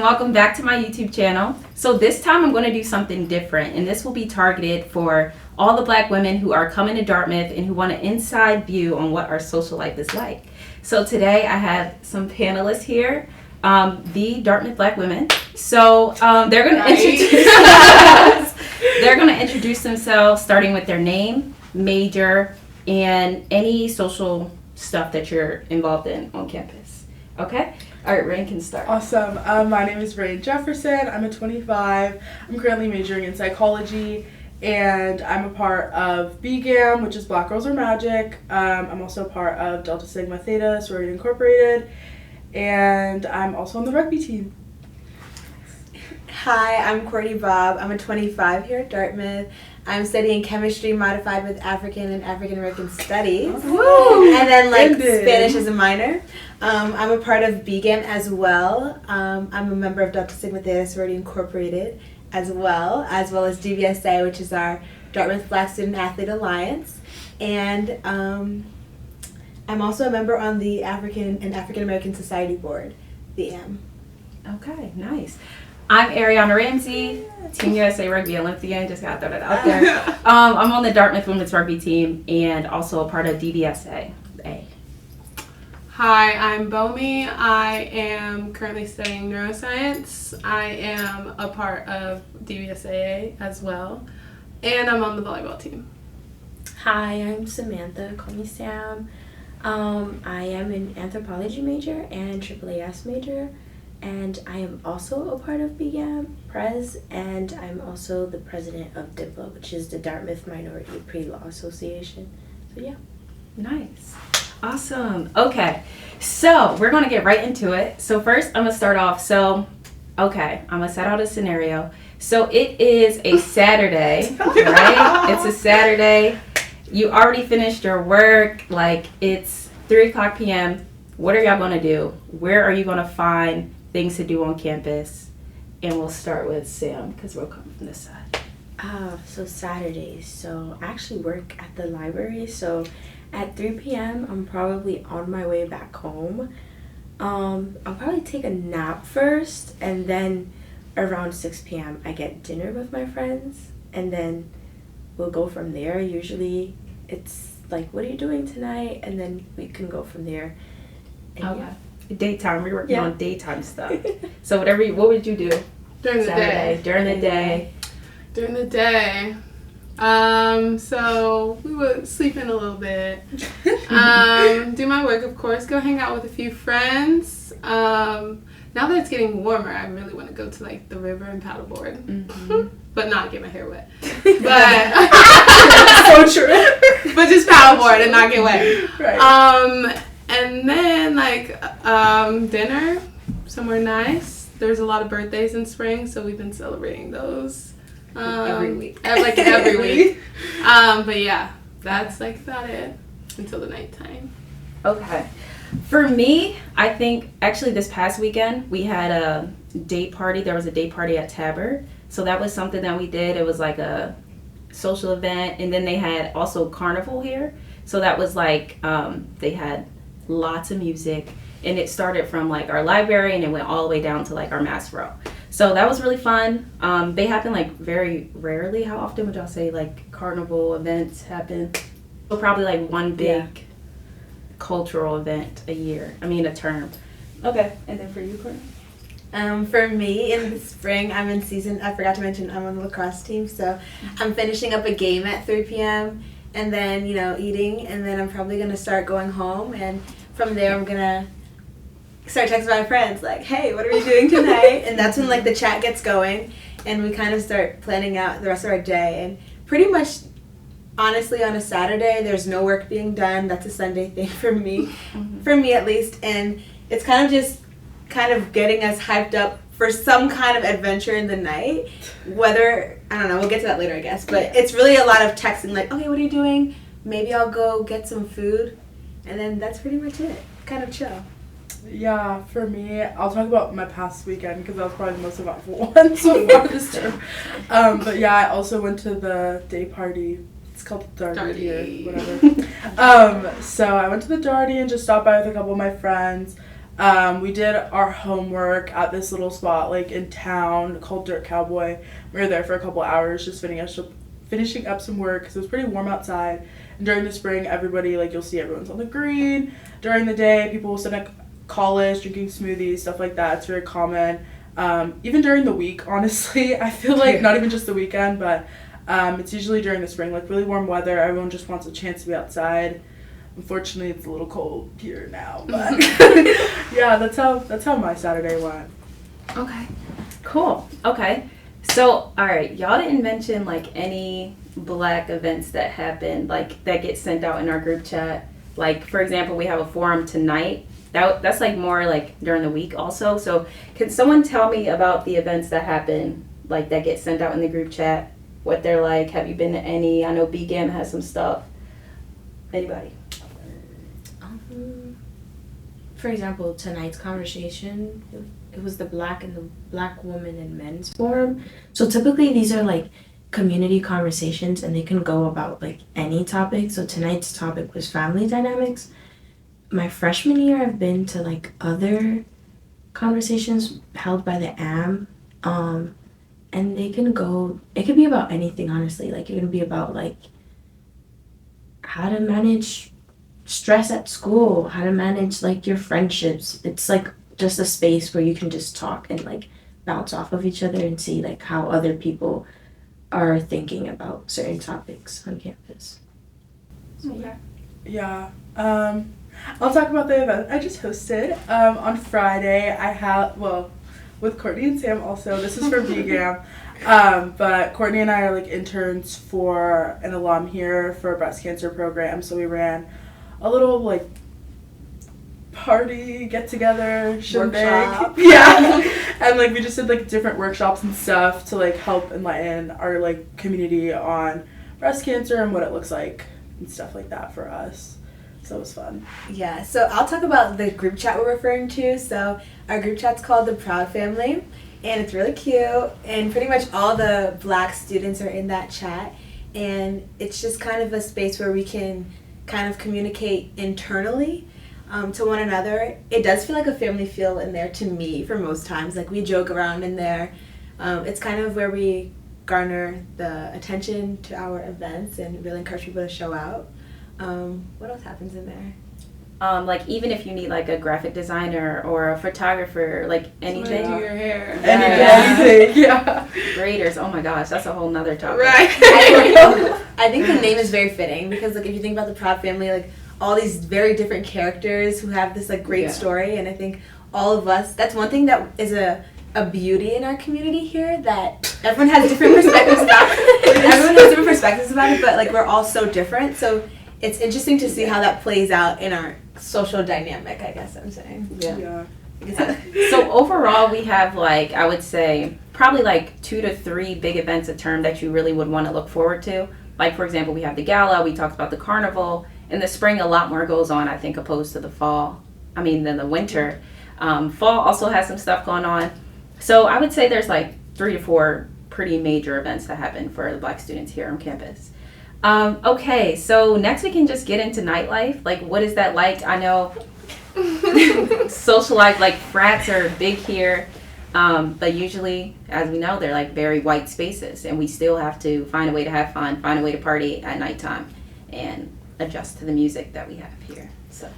welcome back to my YouTube channel. So this time I'm going to do something different, and this will be targeted for all the Black women who are coming to Dartmouth and who want an inside view on what our social life is like. So today I have some panelists here, the Dartmouth Black women. So they're going to introduce themselves, starting with their name, major, and any social stuff that you're involved in on campus. Okay? All right, Rain can start. Awesome. My name is Rain Jefferson. I'm 25. I'm currently majoring in psychology, and I'm a part of BGAM, which is Black Girls Are Magic. I'm also a part of Delta Sigma Theta, Sorority Incorporated, and I'm also on the rugby team. Hi, I'm Courtney Bob. I'm 25 here at Dartmouth. I'm studying chemistry modified with African and African American studies. Woo! And then Spanish as a minor. I'm a part of BGAM as well. I'm a member of Delta Sigma Theta Sorority Incorporated as well as DBSA, which is our Dartmouth Black Student Athlete Alliance. And I'm also a member on the African and African American Society Board, the AM. Okay, nice. I'm Ariana Ramsey, Team USA Rugby Olympian, just gotta throw that out there. I'm on the Dartmouth Women's Rugby team and also a part of DBSA. Hi, I'm Bomi. I am currently studying neuroscience. I am a part of DBSAA as well, and I'm on the volleyball team. Hi, I'm Samantha. Call me Sam. I am an anthropology major and AAAS major. And I am also a part of BGAM, Prez, and I'm also the president of DIPLA, which is the Dartmouth Minority Pre-Law Association. So yeah. Nice. Awesome. Okay, so we're going to get right into it. So first I'm going to start off. I'm going to set out a scenario. So it is a Saturday, right? It's a Saturday. You already finished your work. It's 3:00 p.m. What are y'all going to do? Where are you going to find things to do on campus? And we'll start with Sam because we'll come from this side. So Saturdays. So I actually work at the library. So at 3 p.m. I'm probably on my way back home. I'll probably take a nap first, and then around 6 p.m. I get dinner with my friends, and then we'll go from there. Usually it's like, what are you doing tonight? And then we can go from there. And okay. Yeah. Daytime. We're working on daytime stuff. So what would you do During the Saturday? day. During the day. During the day. So we would sleep in a little bit. Do my work, of course. Go hang out with a few friends. Now that it's getting warmer, I really want to go to the river and paddleboard. Mm-hmm. But not get my hair wet. But So true. But just paddleboard and not get wet. Right. And then dinner somewhere nice. There's a lot of birthdays in spring, so we've been celebrating those every week. Every week. But yeah, that's about it until the nighttime. Okay. For me, I think actually this past weekend we had a day party. There was a day party at Tabor. So that was something that we did. It was like a social event, and then they had also carnival here. So that was they had lots of music, and it started from our library and it went all the way down to our mass row. So that was really fun. They happen very rarely. How often would y'all say carnival events happen? So probably one big cultural event a term. Okay, and then for you, Courtney? For me, in the spring, I'm in season. I forgot to mention I'm on the lacrosse team, so I'm finishing up a game at 3 p.m. and then eating, and then I'm probably gonna start going home, and from there I'm gonna start texting my friends hey, what are we doing tonight? And that's when the chat gets going, and we kind of start planning out the rest of our day. And pretty much, honestly, on a Saturday there's no work being done. That's a Sunday thing for me, for me at least, and it's kind of getting us hyped up for some kind of adventure in the night. Whether, I don't know, we'll get to that later, I guess. But it's really a lot of texting, okay, what are you doing? Maybe I'll go get some food. And then that's pretty much it. Kind of chill. Yeah, for me, I'll talk about my past weekend because that was probably the most eventful one so far this term. But yeah, I also went to the day party. It's called Darty here, whatever. So I went to the Darty and just stopped by with a couple of my friends. We did our homework at this little spot like in town called Dirt Cowboy. We were there for a couple hours just finishing up some work because it was pretty warm outside. And during the spring, everybody, like, you'll see everyone's on the green. During the day, people will sit at college drinking smoothies, stuff like that. It's very common. Even during the week, honestly, I feel like not even just the weekend, but it's usually during the spring, like really warm weather. Everyone just wants a chance to be outside. Unfortunately, it's a little cold here now, but yeah, that's how my Saturday went. Okay. Cool. Okay. So, all right, y'all didn't mention like any Black events that happen, like that get sent out in our group chat. Like, for example, we have a forum tonight. That's like more like during the week also. So, can someone tell me about the events that happen, like that get sent out in the group chat? What they're like? Have you been to any? I know BGAM has some stuff. Anybody? For example, tonight's conversation, it was the Black Woman and Men's Forum. So typically these are like community conversations and they can go about like any topic. So tonight's topic was family dynamics. My freshman year, I've been to like other conversations held by the AM. And they can go, it could be about anything, honestly. Like it can be about like how to manage stress at school, how to manage like your friendships. It's like just a space where you can just talk and like bounce off of each other and see like how other people are thinking about certain topics on campus. Okay. Yeah. I'll talk about the event I just hosted. On Friday, with Courtney and Sam also. This is for BGAM. But Courtney and I are like interns for an alum here for a breast cancer program. So we ran a little like party get together Workshop. Yeah. And like we just did like different workshops and stuff to like help enlighten our like community on breast cancer and what it looks like and stuff like that for us. So it was fun. Yeah, so I'll talk about the group chat we're referring to. So our group chat's called the Proud Family, and it's really cute, and pretty much all the Black students are in that chat, and it's just kind of a space where we can kind of communicate internally to one another. It does feel like a family feel in there to me for most times. Like we joke around in there. It's kind of where we garner the attention to our events and really encourage people to show out. What else happens in there? Like even if you need like a graphic designer or a photographer, like anything. Do your hair. Anything, yeah. Graders, oh my gosh, that's a whole nother topic. Right. I think the name is very fitting because like if you think about the Proud Family, like all these very different characters who have this like great story, and I think all of us, that's one thing that is a beauty in our community here, that everyone has different perspectives about it. Everyone has different perspectives about it, but like we're all so different. So it's interesting to see how that plays out in our social dynamic, I guess I'm saying. Yeah. So overall, we have like, I would say, probably like 2 to 3 big events a term that you really would want to look forward to. Like, for example, we have the gala, we talked about the carnival. In the spring, a lot more goes on, I think, opposed to the than the winter. Fall also has some stuff going on. So I would say there's like 3 to 4 pretty major events that happen for the Black students here on campus. Okay, so next we can just get into nightlife. Like, what is that like? I know social life, like frats are big here, but usually, as we know, they're like very white spaces, and we still have to find a way to have fun, find a way to party at nighttime, and adjust to the music that we have here. So,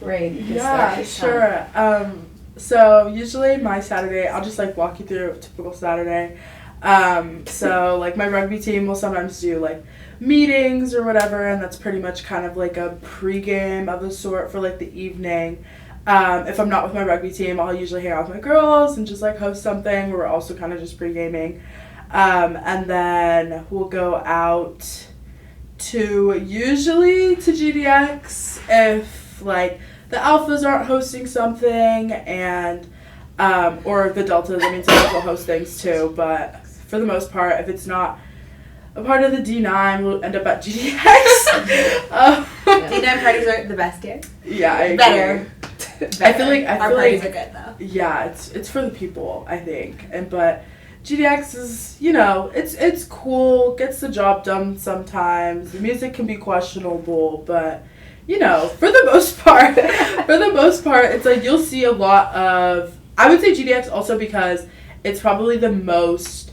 Ray, you can Yeah, start. sure. So usually my Saturday, I'll just like walk you through a typical Saturday. So like my rugby team will sometimes do like meetings or whatever, and that's pretty much kind of like a pregame of the sort for like the evening. If I'm not with my rugby team, I'll usually hang out with my girls and just like host something where we're also kind of just pregaming. And then we'll go out usually to GDX if like the alphas aren't hosting something, and or the deltas. I mean, sometimes we'll host things too, but for the most part, if it's not a part of the D9, we'll end up at GDX. D9 parties are the best here. Yeah, I agree. Better. I feel like our parties are good though. Yeah, it's for the people, I think, but GDX is, it's cool, gets the job done sometimes. The music can be questionable, but you know, for the most part, it's like you'll see a lot of, I would say GDX also because it's probably the most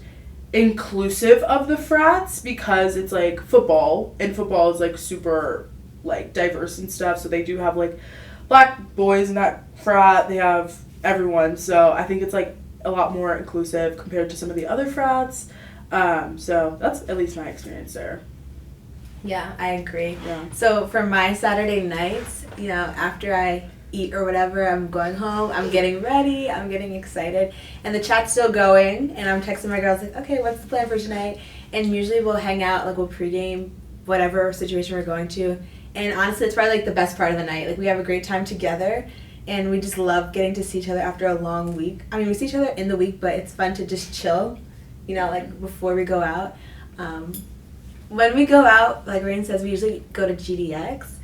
inclusive of the frats because it's like football, and football is like super like diverse and stuff, so they do have like black boys in that frat, they have everyone, so I think it's like a lot more inclusive compared to some of the other frats. So that's at least my experience there. Yeah, I agree. Yeah. So for my Saturday nights, you know, after I eat or whatever, I'm going home, I'm getting ready, I'm getting excited, and the chat's still going, and I'm texting my girls like, okay, what's the plan for tonight? And usually we'll hang out, like we'll pregame whatever situation we're going to, and honestly, it's probably like the best part of the night. Like we have a great time together, and we just love getting to see each other after a long week. I mean, we see each other in the week, but it's fun to just chill, you know, like before we go out. When we go out, like Rain says, we usually go to GDX.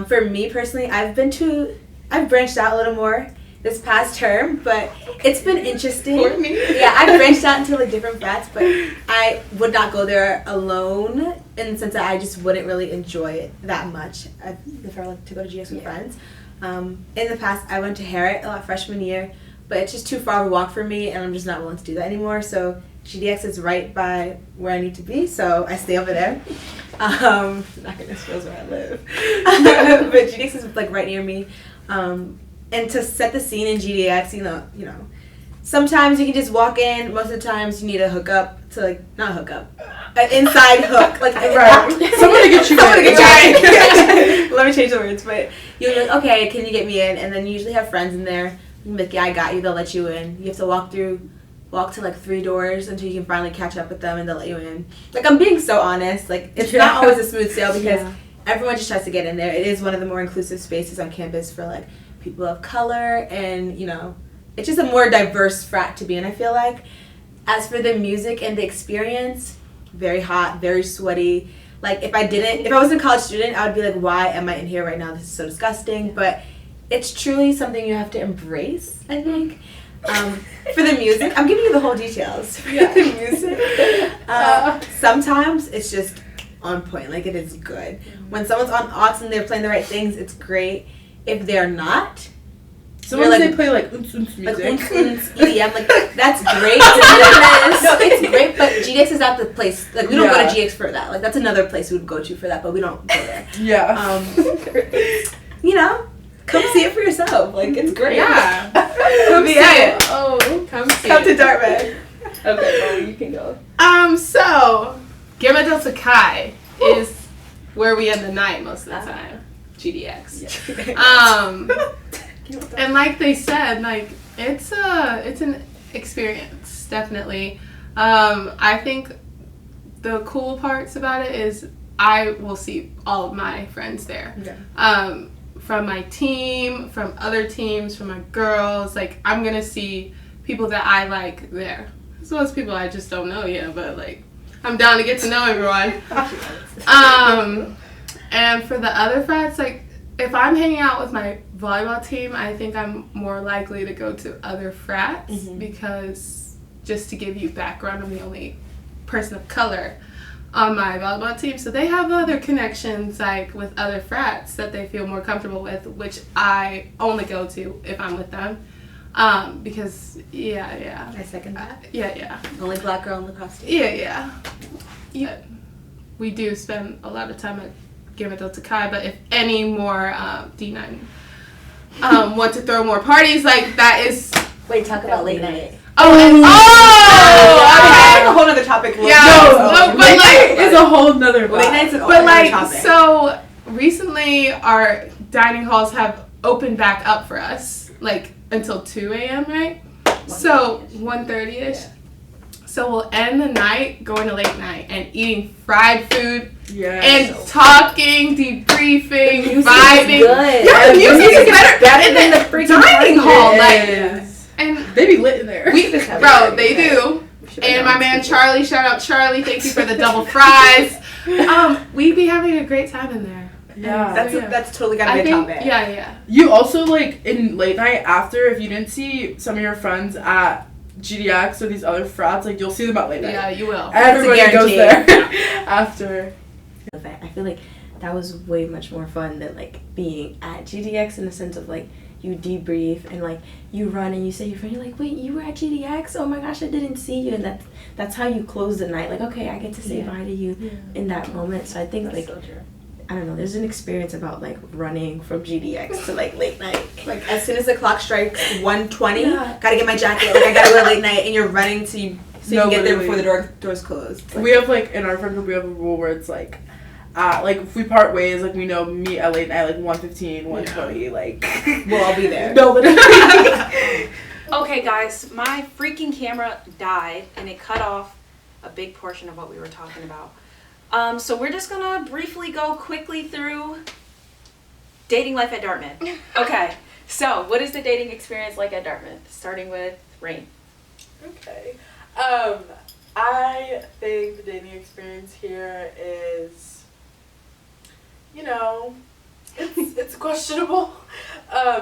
For me personally, I've branched out a little more this past term, but it's been interesting. For me? Yeah, I've branched out into like different frats, but I would not go there alone in the sense that I just wouldn't really enjoy it that much. I prefer like to go to GDX with friends. In the past, I went to Harriet a lot freshman year, but it's just too far of a walk for me, and I'm just not willing to do that anymore. So GDX is right by where I need to be, so I stay over there. I'm not gonna disclose where I live, but GDX is like right near me. And to set the scene in GDX, you know, sometimes you can just walk in. Most of the times you need a hookup to like not a hookup, an inside hook, like Right. Someone to get you in. Let me change the words, but you're like, okay, can you get me in? And then you usually have friends in there. You're like, yeah, I got you. They'll let you in. You have to walk to like 3 doors until you can finally catch up with them, and they'll let you in. Like, I'm being so honest. Like, it's not always a smooth sail because everyone just tries to get in there. It is one of the more inclusive spaces on campus for like people of color, and you know, it's just a more diverse frat to be in, I feel like. As for the music and the experience, very hot, very sweaty. Like, if I wasn't a college student, I would be like, why am I in here right now? This is so disgusting. But it's truly something you have to embrace, I think. For the music, I'm giving you the whole details. For the music, sometimes it's just on point, like it is good. When someone's on aux and they're playing the right things, it's great. If they're not, Sometimes like, they play like music. like EDM, like that's great. No, it's great, but GDX is not the place. Like we don't go to GX for that. Like that's another place we would go to for that, but we don't go there. Yeah. You know, come see it for yourself. Like it's great. Yeah. Come see it. Come see Come it. to Dartmouth. Okay, well, you can go. So Gamma Delta Chi is where we end the night most of the time. GDX. And like they said, like it's an experience, definitely. I think the cool parts about it is I will see all of my friends there. Okay. From my team, from other teams, from my girls. Like I'm gonna see people that I like there, as well as people I just don't know yet. But like I'm down to get to know everyone. And for the other frats, like if I'm hanging out with my volleyball team, I think I'm more likely to go to other frats because just to give you background, I'm the only person of color on my volleyball team. So they have other connections like with other frats that they feel more comfortable with, which I only go to if I'm with them. Because I second that. Yeah. Only black girl in the costume. Yeah. We do spend a lot of time at Gamma Delta Chi, but if any more D9 want to throw more parties, like that is. Wait, talk about late night. Okay. That's a whole other topic. Yeah, but like it's a whole nother late night's an but like topic. so recently our dining halls have opened back up for us, like until 2 a.m. right? So 1:30ish. So we'll end the night going to late night and eating fried food and talking, debriefing, vibing. Yeah, the music is better than the freaking dining hall. Like, and they be lit in there. Bro, they do. And my man Charlie, shout out Charlie, thank you for the double fries. We be having a great time in there. Yeah. That's totally gotta be a topic. Yeah. You also, like, in late night after, if you didn't see some of your friends at GDX or these other frats, like, you'll see them at late night. Yeah, you will. Everybody goes there after. I feel like that was way much more fun than like being at GDX in the sense of like you debrief and like you run and you say to your friend, you're like, wait, you were at GDX? Oh my gosh, I didn't see you. And that's how you close the night. Like, okay, I get to say bye to you in that moment. So I think That's like, so true. I don't know, there's an experience about like running from GDX to like late night. Like as soon as the clock strikes 1:20, Yeah. gotta get my jacket. Like I gotta go late night, and you're running so you can get there literally. before the doors close. We have like in our friend group we have a rule where it's like if we part ways, like we know meet at late night like 1:15, 1:20, like We'll all be there. no, literally. Okay, guys, my freaking camera died and it cut off a big portion of what we were talking about. So we're just gonna briefly go quickly through dating life at Dartmouth. Okay, so what is the dating experience like at Dartmouth? Starting with Rain. Okay. I think the dating experience here is, it's questionable.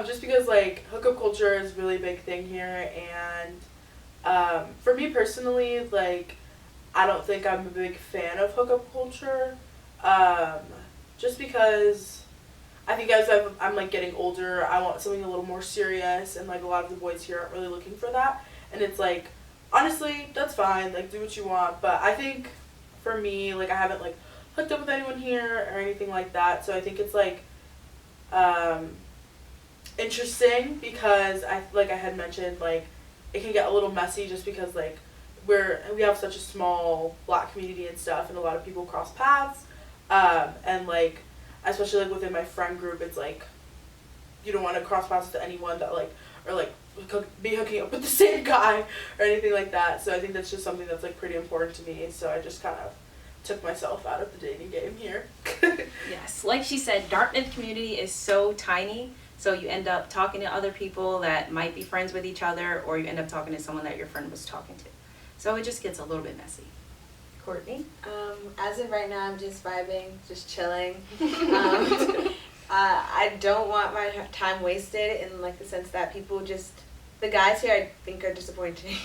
Just because like hookup culture is a really big thing here, and for me personally, like I don't think I'm a big fan of hookup culture. Just because I think as I'm like getting older, I want something a little more serious, and like a lot of the boys here aren't really looking for that. And it's like, honestly, that's fine, like do what you want, but I think for me, like I haven't like hooked up with anyone here or anything like that, so I think it's like interesting because I had mentioned, like it can get a little messy just because like we have such a small Black community and stuff, and a lot of people cross paths, and like especially like within my friend group, it's like you don't want to cross paths with anyone that like or like be hooking up with the same guy or anything like that. So I think that's just something that's like pretty important to me. So I just kind of took myself out of the dating game here. Yes, like she said, Dartmouth community is so tiny, so you end up talking to other people that might be friends with each other, or you end up talking to someone that your friend was talking to. So it just gets a little bit messy. Courtney? As of right now, I'm just vibing, just chilling. I don't want my time wasted in like the sense that the guys here I think are disappointing.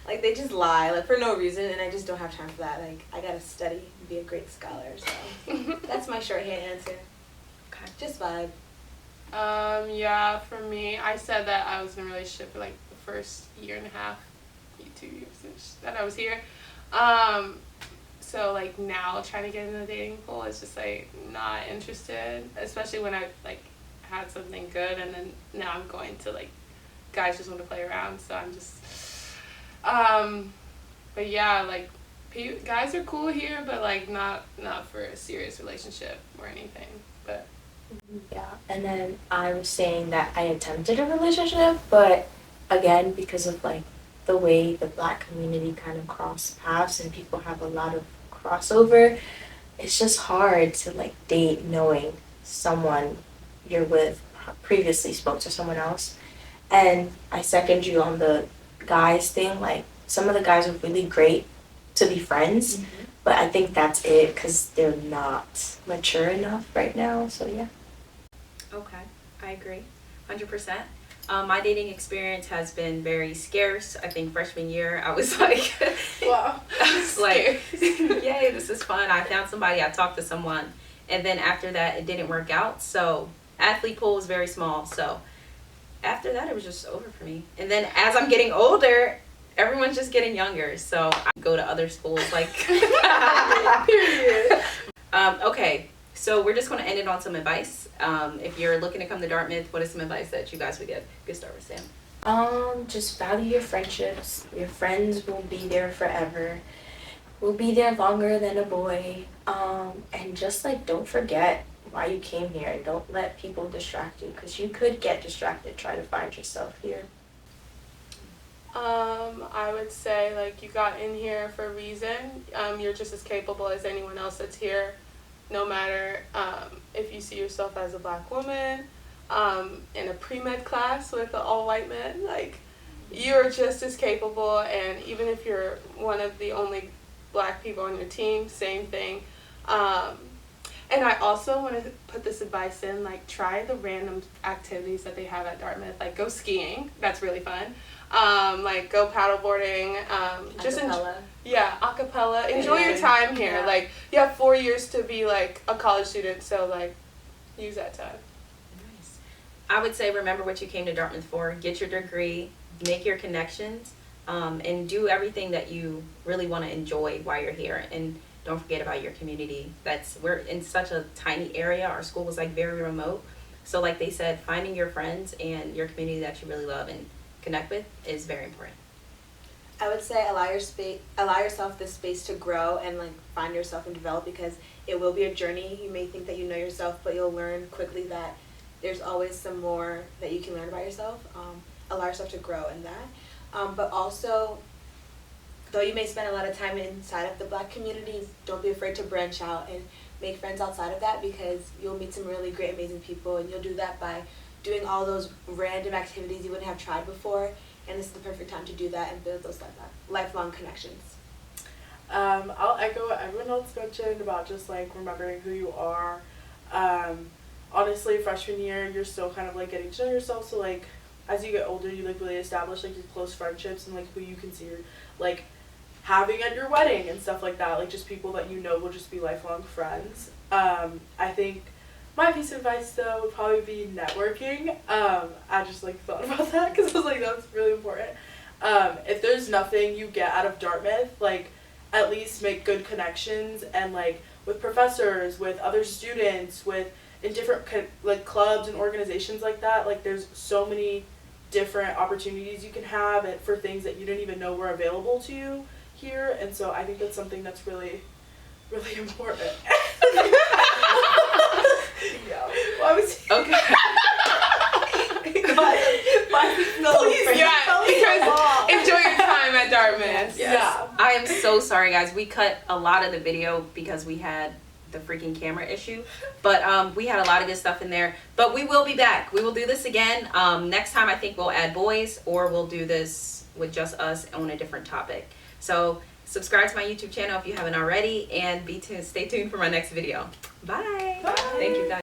Like they just lie, like for no reason, and I just don't have time for that. Like I gotta study and be a great scholar, so that's my shorthand answer. Okay. Just vibe. Yeah, for me, I said that I was in a relationship for like the first year and a half, 2 years that I was here. So like now trying to get in the dating pool is just like not interested, especially when I like had something good, and then now I'm going to like guys just want to play around, so I'm just but yeah, like guys are cool here, but like not for a serious relationship or anything. But Yeah, and then I was saying that I attempted a relationship, but again, because of like the way the Black community kind of cross paths and people have a lot of crossover, it's just hard to like date knowing someone you're with previously spoke to someone else. And I second you on the guys thing. Like some of the guys are really great to be friends, but I think that's it because they're not mature enough right now. So yeah. Okay, I agree, 100%. My dating experience has been very scarce. I think freshman year, I was like, Wow. I was like, yay, this is fun. I found somebody, I talked to someone, and then after that, it didn't work out. So athlete pool was very small. So after that, it was just over for me. And then as I'm getting older, everyone's just getting younger. So I go to other schools, like, Period. Okay. So we're just going to end it on some advice. If you're looking to come to Dartmouth, what is some advice that you guys would give? Good start with Sam. Just value your friendships. Your friends will be there forever. Will be there longer than a boy. And just like don't forget why you came here. Don't let people distract you, because you could get distracted trying to find yourself here. I would say like you got in here for a reason. You're just as capable as anyone else that's here. No matter if you see yourself as a Black woman in a pre-med class with an all-white men, like you're just as capable. And even if you're one of the only Black people on your team, same thing. And I also want to put this advice in, like, try the random activities that they have at Dartmouth. Like, go skiing. That's really fun. Like, go paddleboarding. Yeah, a cappella. Enjoy your time here. Yeah. Like, you have 4 years to be, like, a college student. So, like, use that time. Nice. I would say remember what you came to Dartmouth for. Get your degree. Make your connections. And do everything that you really want to enjoy while you're here. And don't forget about your community. We're in such a tiny area. Our school was like very remote. So like they said, finding your friends and your community that you really love and connect with is very important. I would say allow yourself the space to grow and like find yourself and develop, because it will be a journey. You may think that you know yourself, but you'll learn quickly that there's always some more that you can learn about yourself. Allow yourself to grow in that. But also, though you may spend a lot of time inside of the Black community, don't be afraid to branch out and make friends outside of that, because you'll meet some really great, amazing people, and you'll do that by doing all those random activities you wouldn't have tried before, and this is the perfect time to do that and build those lifelong connections. I'll echo what everyone else mentioned about just like remembering who you are. Honestly, freshman year, you're still kind of like getting to know yourself, so like as you get older, you like really establish like your close friendships and like who you can see like having at your wedding and stuff like that, like just people that you know will just be lifelong friends. I think my piece of advice though would probably be networking. I just like thought about that because I was like, that's really important. If there's nothing you get out of Dartmouth, like at least make good connections and like with professors, with other students, in different like clubs and organizations like that. Like there's so many different opportunities you can have for things that you didn't even know were available to you here, and so I think that's something that's really, really important. Yeah. Why was Okay. Please, yeah, because enjoy your time at Dartmouth. Yes. Yeah. I am so sorry, guys. We cut a lot of the video because we had the freaking camera issue, but we had a lot of good stuff in there. But we will be back. We will do this again. Next time I think we'll add boys, or we'll do this with just us on a different topic. So subscribe to my YouTube channel if you haven't already, and stay tuned for my next video. Bye. Bye. Thank you guys.